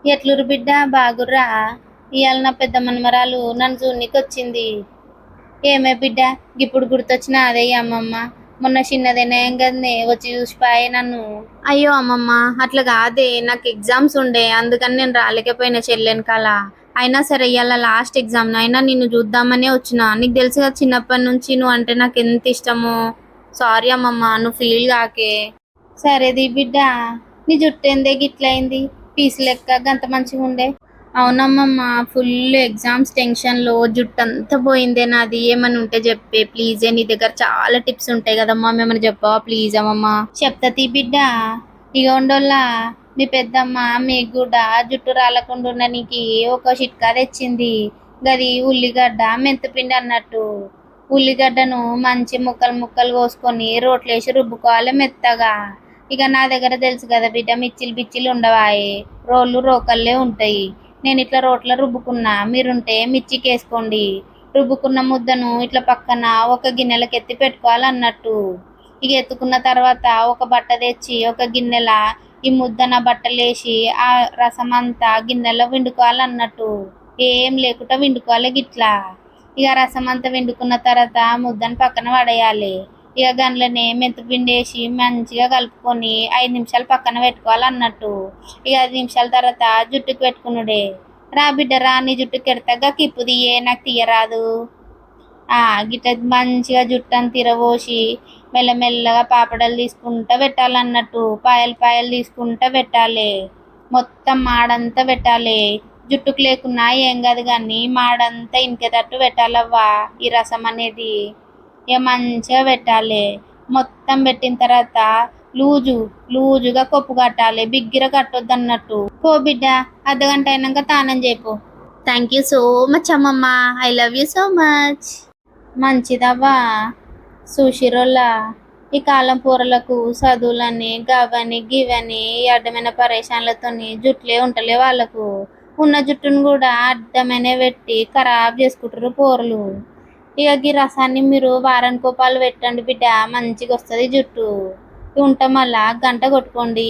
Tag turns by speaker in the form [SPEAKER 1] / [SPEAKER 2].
[SPEAKER 1] ఎట్లురు బిడ్డ బాగుర్రా? ఇవాళ నా పెద్ద మనమరాలు నన్ను చూడ్నీకొచ్చింది. ఏమే బిడ్డ, ఇప్పుడు గుర్తొచ్చిన అదే అమ్మమ్మ. మొన్న చిన్నదేనేం కదనే వచ్చి చూసిపాయే నన్ను. అయ్యో అమ్మమ్మ, అట్లా కాదే, నాకు ఎగ్జామ్స్ ఉండే, అందుకని నేను రాలేకపోయినా చెల్లెనకాల. అయినా సరే ఇవాళ లాస్ట్ ఎగ్జామ్, అయినా నిన్ను చూద్దామనే వచ్చిన. నీకు తెలుసు కదా చిన్నప్పటి నుంచి నువ్వు అంటే నాకు ఎంత ఇష్టమో. సారీ అమ్మమ్మ, నువ్వు ఫీల్ కాకే. సరేది బిడ్డ, నీ జుట్టు ఏందే గిట్లయింది? పీసు లెక్క గంత మంచిగా ఉండే. అవునమ్మమ్మ, ఫుల్ ఎగ్జామ్స్ టెన్షన్లో జుట్టు అంతా పోయిందే నాది. ఏమని ఉంటే చెప్పే ప్లీజే, నీ దగ్గర చాలా టిప్స్ ఉంటాయి కదమ్మా, మేమని చెప్పవా ప్లీజ్ అమ్మమ్మ. చెప్తా బిడ్డ. ఇక ఉండోళ్ళ మీ పెద్దమ్మ మీకు కూడా జుట్టు రాలకుండా ఉండడానికి ఒక చిట్కా తెచ్చింది. గది ఉల్లిగడ్డ మెంతిపిండి అన్నట్టు. ఉల్లిగడ్డను మంచి ముక్కలు ముక్కలు కోసుకొని రోట్లేసి రుబ్బుకోవాలి మెత్తగా. ఇక నా దగ్గర తెలుసు కదా బిడ్డ, మిచ్చిలు బిచ్చిలు ఉండవాయి, రోళ్ళు రోకళ్ళే ఉంటాయి. నేను ఇట్లా రోట్లో రుబ్బుకున్నా, మీరుంటే మిర్చికి వేసుకోండి. రుబ్బుకున్న ముద్దను ఇట్లా పక్కన ఒక గిన్నెలకు ఎత్తి పెట్టుకోవాలన్నట్టు. ఇక ఎత్తుకున్న తర్వాత ఒక బట్ట తెచ్చి ఒక గిన్నెల ఈ ముద్దన బట్టలేసి ఆ రసం అంతా గిన్నెలో వండుకోవాలన్నట్టు. ఏం లేకుండా వండుకోవాలి గిట్లా. ఇక రసం అంతా వండుకున్న తర్వాత ముద్దను పక్కన పడేయాలి. ఇక గండ్లనే మెంతిపిండి వేసి మంచిగా కలుపుకొని 5 నిమిషాలు పక్కన పెట్టుకోవాలన్నట్టు. ఇక 5 నిమిషాల తర్వాత జుట్టుకు పెట్టుకునుడే. రా బిడ్డ రా, నీ జుట్టుకి ఎడతగా కిప్పు తీయే, నాకు తీయరాదు. గిట్ట మంచిగా జుట్టని తిరబోసి మెల్లమెల్లగా పాపడలు తీసుకుంటా పెట్టాలన్నట్టు. పాయలు పాయలు తీసుకుంటా పెట్టాలి. మొత్తం మాడంతా పెట్టాలి. జుట్టుకు లేకున్నా ఏం కాదు కానీ మాడంతా ఇంకేటట్టు పెట్టాలవ్వా ఈ రసం అనేది. ఇక మంచిగా పెట్టాలి. మొత్తం పెట్టిన తర్వాత లూజుగా కొప్పు కట్టాలి, బిగ్గిర కట్టొద్దు అన్నట్టు. పో బిడ్డ, అర్ధగంట అయినాక తానం చేయిపో. థ్యాంక్ యూ సో మచ్ అమ్మమ్మ, I love you so much. మంచిదవ్వా. సుషిరోల్లా ఈ కాలం పూరలకు చదువులని గవని గివని ఈ అడ్డమైన పరేషాన్లతోని జుట్లే ఉంటలే వాళ్ళకు. ఉన్న జుట్టును కూడా అడ్డమైన పెట్టి ఖరాబ్ చేసుకుంటారు పోరలు. ఇక ఈ రసాన్ని మీరు వారానికి 1 పాలు పెట్టండి బిడ్డ, మంచిగా వస్తుంది జుట్టు. ఉంటాం మళ్ళా గంట కొట్టుకోండి.